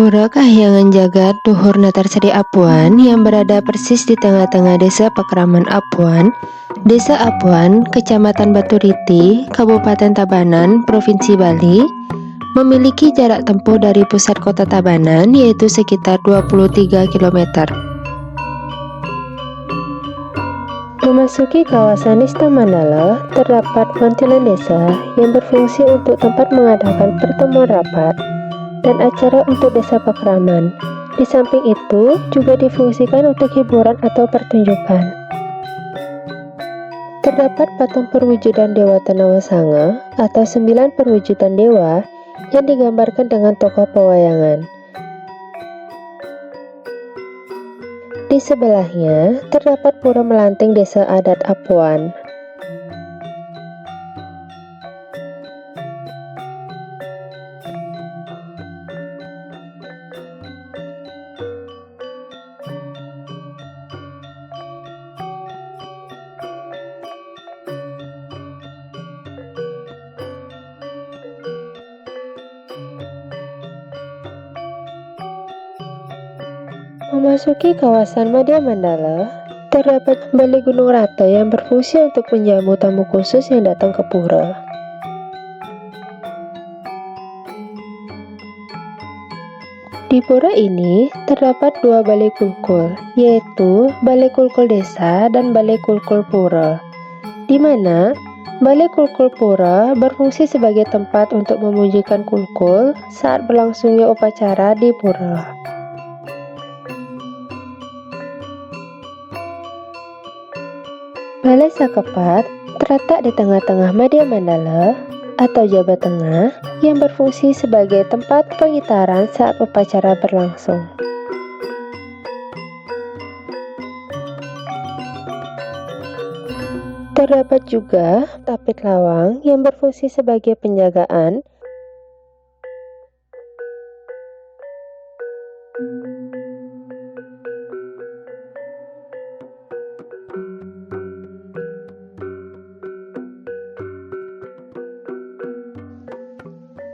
Pura Kahyangan Jagat Duhur Natarsari Apuan yang berada persis di tengah-tengah desa Pakraman Apuan, Desa Apuan, Kecamatan Baturiti, Kabupaten Tabanan, Provinsi Bali, memiliki jarak tempuh dari pusat kota Tabanan yaitu sekitar 23 km. Memasuki kawasan Nista Mandala, terdapat mantilan desa yang berfungsi untuk tempat mengadakan pertemuan rapat dan acara untuk desa Pakraman. Di samping itu, juga difungsikan untuk hiburan atau pertunjukan. Terdapat patung perwujudan Dewa Tanawa Sanga atau 9 perwujudan dewa yang digambarkan dengan tokoh pewayangan. Di sebelahnya, terdapat pura melanting desa adat Apuan. Memasuki kawasan Madya Mandala, terdapat Balai Gunung Rata yang berfungsi untuk menjamu tamu khusus yang datang ke pura. Di pura ini terdapat 2 balai kulkul, yaitu Balai Kulkul Desa dan Balai Kulkul Pura, di mana Balai Kulkul Pura berfungsi sebagai tempat untuk memunyikan kulkul saat berlangsungnya upacara di pura. Balai Sakepat terletak di tengah-tengah Madya Mandala atau Jawa Tengah yang berfungsi sebagai tempat pengitaran saat upacara berlangsung. Terdapat juga Tapit Lawang yang berfungsi sebagai penjagaan.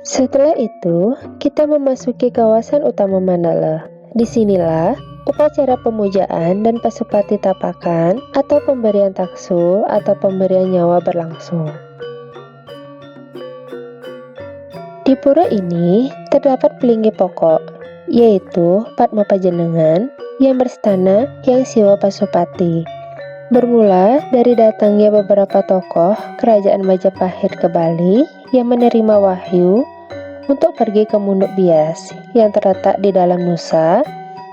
Setelah itu, kita memasuki kawasan utama Mandala. Disinilah upacara pemujaan dan pasupati tapakan atau pemberian taksu atau pemberian nyawa berlangsung. Di pura ini terdapat petinggi pokok, yaitu Padma Pajenengan yang berstana Hyang Siwa Pasupati. Bermula dari datangnya beberapa tokoh kerajaan Majapahit ke Bali yang menerima wahyu untuk pergi ke Munduk Bias yang terletak di dalam Nusa,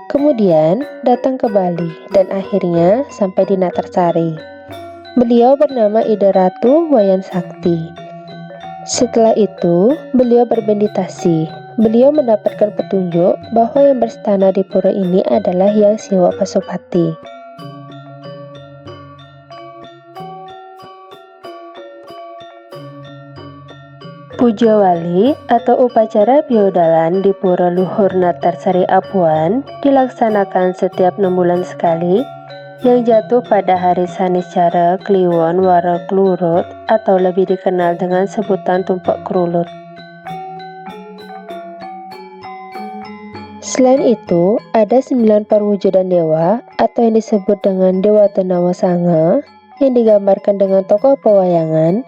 kemudian datang ke Bali dan akhirnya sampai di Natarsari. Beliau bernama Ida Ratu Wayan Sakti. Setelah itu, beliau bermeditasi. Beliau mendapatkan petunjuk bahwa yang berstana di pura ini adalah Hyang Siwa Pasupati. Puja Wali atau upacara biodalan di Pura Luhur Natarsari Apuan dilaksanakan setiap 6 bulan sekali yang jatuh pada hari Sanicara Kliwon Wara Klurut atau lebih dikenal dengan sebutan Tumpak Krulut. Selain itu, ada 9 perwujudan dewa atau yang disebut dengan Dewa Tanawa Sanga yang digambarkan dengan tokoh pewayangan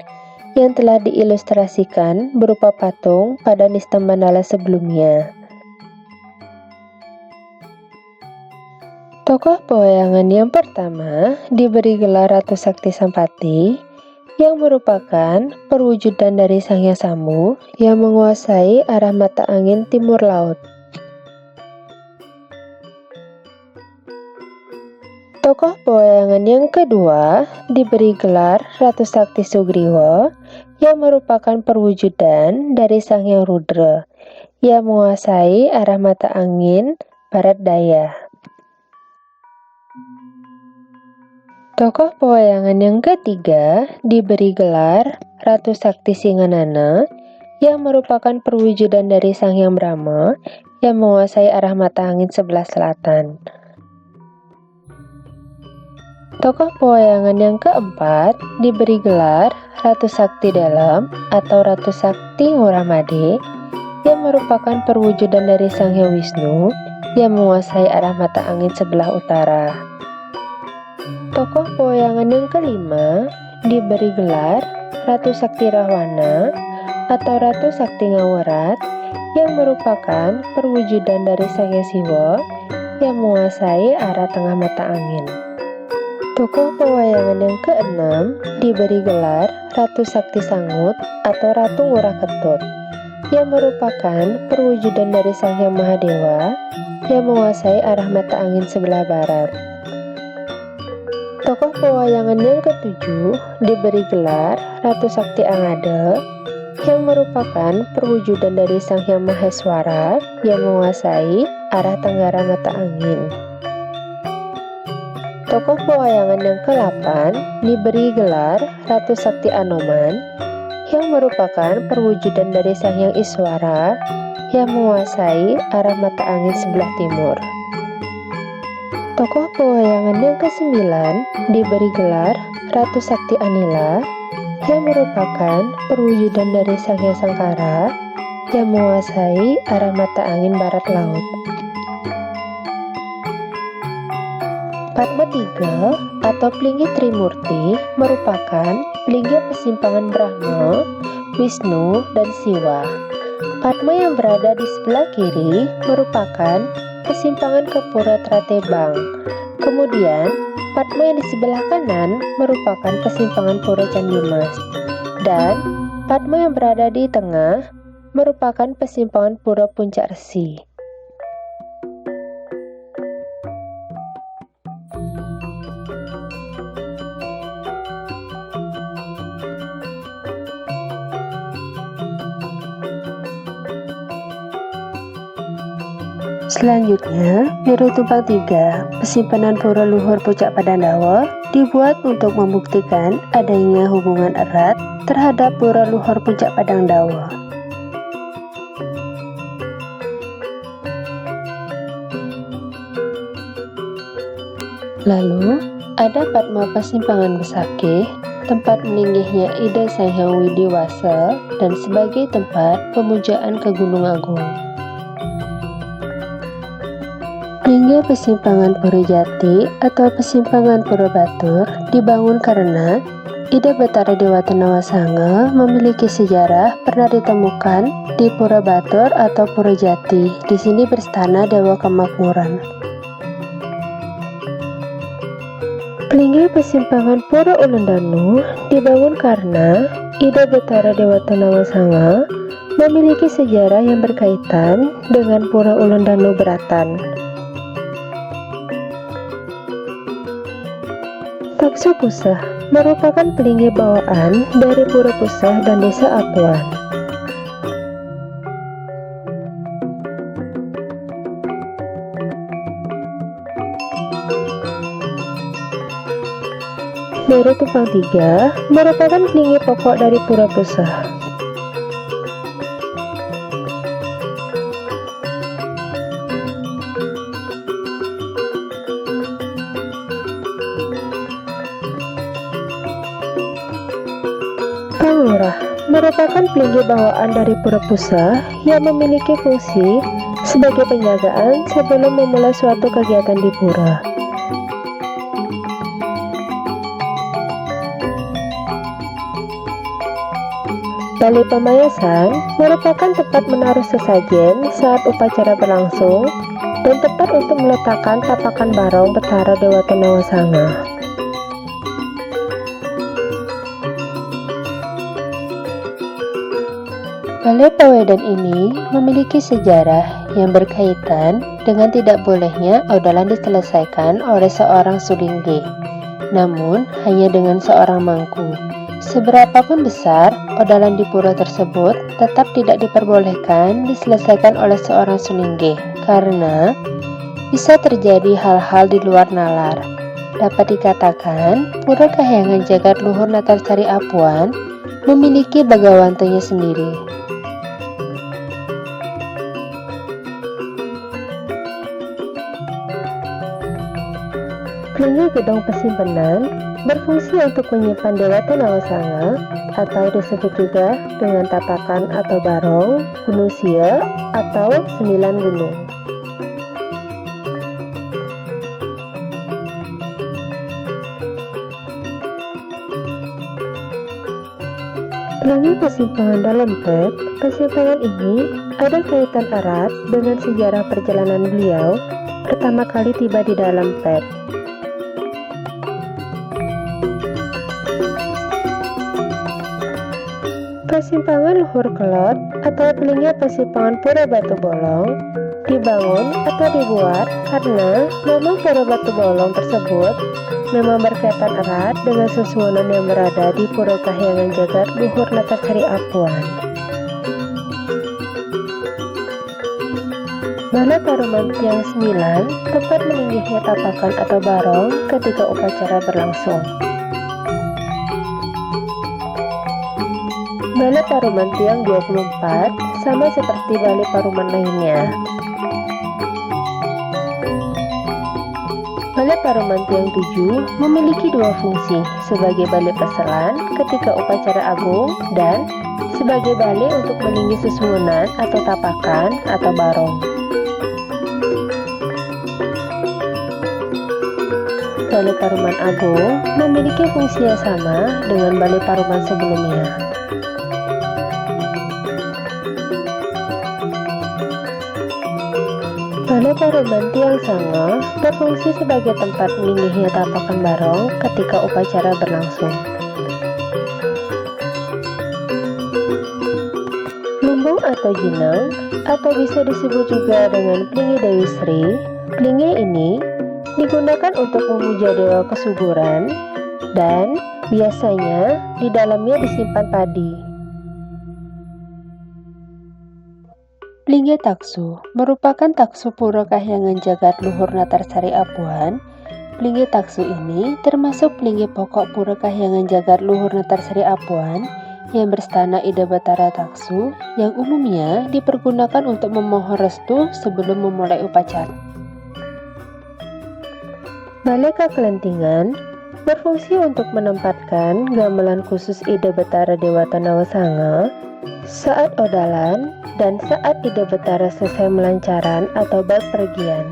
yang telah diilustrasikan berupa patung pada Nista Mandala sebelumnya. Tokoh pewayangan yang pertama diberi gelar Ratu Sakti Sampati yang merupakan perwujudan dari Sang Hyang Sammu yang menguasai arah mata angin timur laut. Tokoh pewayangan yang kedua diberi gelar Ratu Sakti Sugriwa yang merupakan perwujudan dari Sang Hyang Rudra yang menguasai arah mata angin barat daya. Tokoh pewayangan yang ketiga diberi gelar Ratu Sakti Singanana yang merupakan perwujudan dari Sang Hyang Brahma yang menguasai arah mata angin sebelah selatan. Tokoh pewayangan yang keempat diberi gelar Ratu Sakti Dalam atau Ratu Sakti Nguramade yang merupakan perwujudan dari Sang Hyang Wisnu yang menguasai arah mata angin sebelah utara. Tokoh pewayangan yang kelima diberi gelar Ratu Sakti Rahwana atau Ratu Sakti Ngawerat yang merupakan perwujudan dari Sang Hyang Siwa yang menguasai arah tengah mata angin. Tokoh pewayangan yang keenam diberi gelar Ratu Sakti Sangut atau Ratu Ngurah Ketut yang merupakan perwujudan dari Sang Hyang Mahadewa yang menguasai arah mata angin sebelah barat. Tokoh pewayangan yang ketujuh diberi gelar Ratu Sakti Angade yang merupakan perwujudan dari Sang Hyang Maheswara yang menguasai arah tenggara mata angin. Tokoh pewayangan yang ke-8 diberi gelar Ratu Sakti Anoman yang merupakan perwujudan dari Sang Hyang Iswara yang menguasai arah mata angin sebelah timur. Tokoh pewayangan yang ke-9 diberi gelar Ratu Sakti Anila yang merupakan perwujudan dari Sang Hyang Sangkara yang menguasai arah mata angin barat laut. Padma Tiga atau Plinggi Trimurti merupakan lingga persimpangan Brahma, Wisnu, dan Siwa. Padma yang berada di sebelah kiri merupakan persimpangan ke Pura Tratebang. Kemudian, Padma yang di sebelah kanan merupakan persimpangan Pura Candimas. Dan Padma yang berada di tengah merupakan persimpangan Pura Puncak Resi. Selanjutnya, Biru Tumpang Tiga, persimpanan Pura Luhur Puncak Padandawa, dibuat untuk membuktikan adanya hubungan erat terhadap Pura Luhur Puncak Padandawa. Lalu, ada Padma Persimpangan Besakeh, tempat meningginya Ida Sang Hyang Widiwasa dan sebagai tempat pemujaan ke Gunung Agung. Lingga persimpangan Pura Jati atau persimpangan Pura Batur dibangun karena Ida Betara Dewata Nawasanga memiliki sejarah pernah ditemukan di Pura Batur atau Pura Jati. Di sini berstana Dewa Kemakmuran. Lingga persimpangan Pura Ulundanu dibangun karena Ida Betara Dewata Nawasanga memiliki sejarah yang berkaitan dengan Pura Ulundanu Beratan. Taksu Pusah merupakan pelinggi bawaan dari Pura Pusah dan Desa Apuan. Biru Tumpang Tiga merupakan pelinggi pokok dari Pura Pusah. Pangurah merupakan pelinggi bawaan dari Pura Pusah yang memiliki fungsi sebagai penjagaan sebelum memulai suatu kegiatan di pura. Balai Pemayasan merupakan tempat menaruh sesajen saat upacara berlangsung dan tempat untuk meletakkan tapakan barong Betara Dewata Nawasanga. Balai Pawedan ini memiliki sejarah yang berkaitan dengan tidak bolehnya odalan diselesaikan oleh seorang sulingge, namun hanya dengan seorang mangku. Seberapapun besar odalan di pura tersebut tetap tidak diperbolehkan diselesaikan oleh seorang sulingge karena bisa terjadi hal-hal di luar nalar. Dapat dikatakan, Pura Kahyangan Jagat Luhur Natarsari Apuan memiliki bagawantanya sendiri. Pelinggi Gedong Persimpenan berfungsi untuk menyimpan Dewata Nawasanga atau disebut juga dengan Tapakan atau Barong, Gunung Siak atau 9 gunung. Pelangi Pasimpangan dalam Pet, persimpangan ini ada kaitan erat dengan sejarah perjalanan beliau pertama kali tiba di dalam Pet. Persimpangan Luhur Kelot atau Pelingi Persimpangan Pura Batu Bolong dibangun atau dibuat karena memang Pura Batu Bolong tersebut memang berkaitan erat dengan susunan yang berada di Pura Kahyangan Jagat Luhur Natasari Apuan. Balai Paruman Tiang 9 tempat meningginya Tapakan atau Barong ketika upacara berlangsung. Balai Paruman Tiang 24 sama seperti balai paruman lainnya. Balai Paruman Tiang 7 memiliki dua fungsi, sebagai balai perselan ketika upacara agung dan sebagai balai untuk meninggi susunan atau tapakan atau barong. Balai Paruman Agung memiliki fungsi yang sama dengan balai paruman sebelumnya. Balai Paruman Tiang Sanga berfungsi sebagai tempat meningginya tapakan barong ketika upacara berlangsung. Lumbung atau Jinang, atau bisa disebut juga dengan Pelingi Dewi Sri. Pelingi ini digunakan untuk memuja dewa kesuburan dan biasanya di dalamnya disimpan padi. Pelingi Taksu merupakan taksu Pura Kahyangan Jagat Luhur Natarsari Apuan. Pelingi Taksu ini termasuk pelingi pokok Pura Kahyangan Jagat Luhur Natarsari Apuan yang berstana Ida Batara Taksu yang umumnya dipergunakan untuk memohon restu sebelum memulai upacara. Balai Kakelentingan berfungsi untuk menempatkan gamelan khusus Ida Batara Dewata Nawasanga saat odalan dan saat Ida Batara selesai melancaran atau berpergian.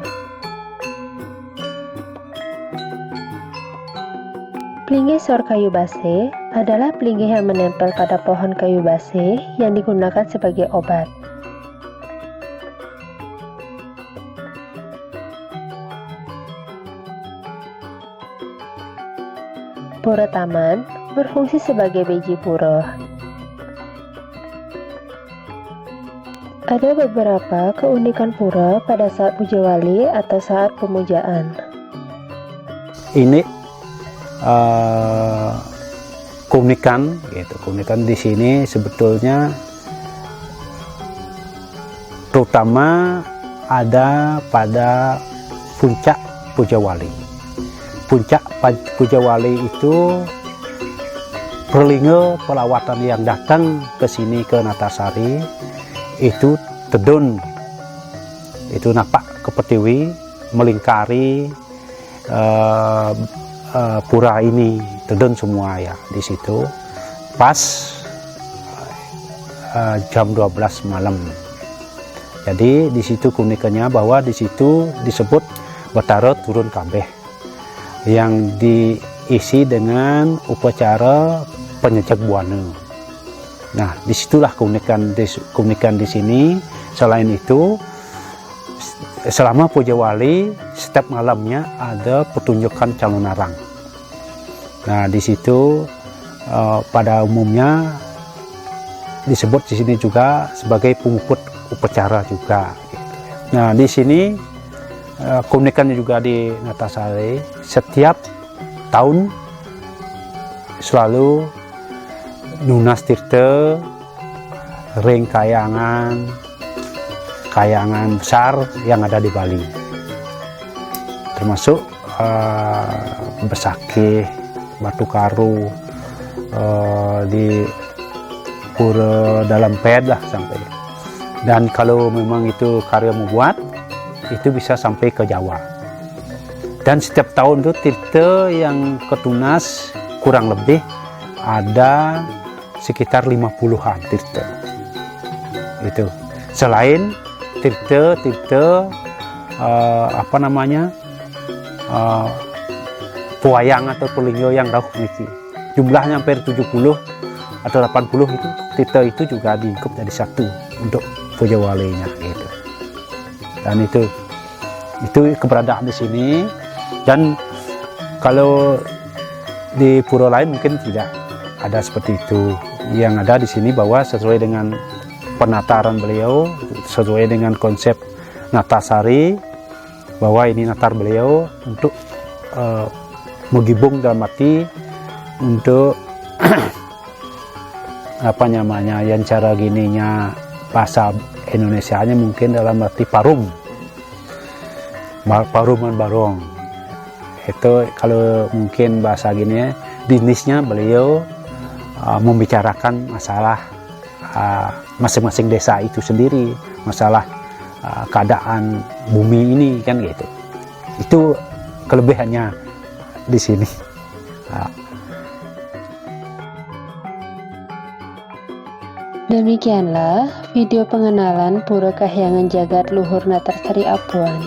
Pelingi Sor Kayu Base adalah pelingi yang menempel pada pohon kayu base yang digunakan sebagai obat. Pura Taman berfungsi sebagai beji pura. Ada beberapa keunikan pura pada saat puja wali atau saat pemujaan. Ini keunikan, gitu. Keunikan di sini sebetulnya terutama ada pada puncak puja wali. Puncak puja wali itu perlinga pelawatan yang datang ke sini ke Natasari itu tedun, itu napak ke Pertiwi melingkari pura ini, tedun semua ya di situ pas jam 12 malam. Jadi di situ keunikannya bahwa di situ disebut Batara turun kabeh yang diisi dengan upacara penyejak buana. Nah, disitulah keunikan di sini. Selain itu, selama puja wali setiap malamnya ada pertunjukan calon arang. Nah, di situ pada umumnya disebut di sini juga sebagai penguput upacara juga. Nah, di sini keunikannya juga di Natasari setiap tahun selalu Nunas Tirta ring kayangan besar yang ada di Bali, termasuk Besakih, Batu Karu, di Pura Dalam Ped lah sampai. Dan kalau memang itu karya membuat, itu bisa sampai ke Jawa. Dan setiap tahun itu Tirta yang ke Tunas kurang lebih ada sekitar 50-an tirta. Itu selain tirta pewayang atau pelinggo yang rauh niki, jumlahnya hampir 70 atau 80 itu tirta itu juga diingkup jadi satu untuk puja walinya gitu. Dan itu keberadaan di sini. Dan kalau di pura lain mungkin tidak ada seperti itu. Yang ada di sini bahwa sesuai dengan penataran beliau, sesuai dengan konsep Natasari, bahwa ini natar beliau untuk menggibung dalam arti untuk apa namanya, yang cara gininya bahasa Indonesianya mungkin dalam arti paruman barong. Itu kalau mungkin bahasa gini, bisnisnya beliau membicarakan masalah masing-masing desa itu sendiri, masalah keadaan bumi ini kan gitu. Itu kelebihannya di sini. Demikianlah video pengenalan Pura Kahyangan Jagat Luhur Natarsari Apuan.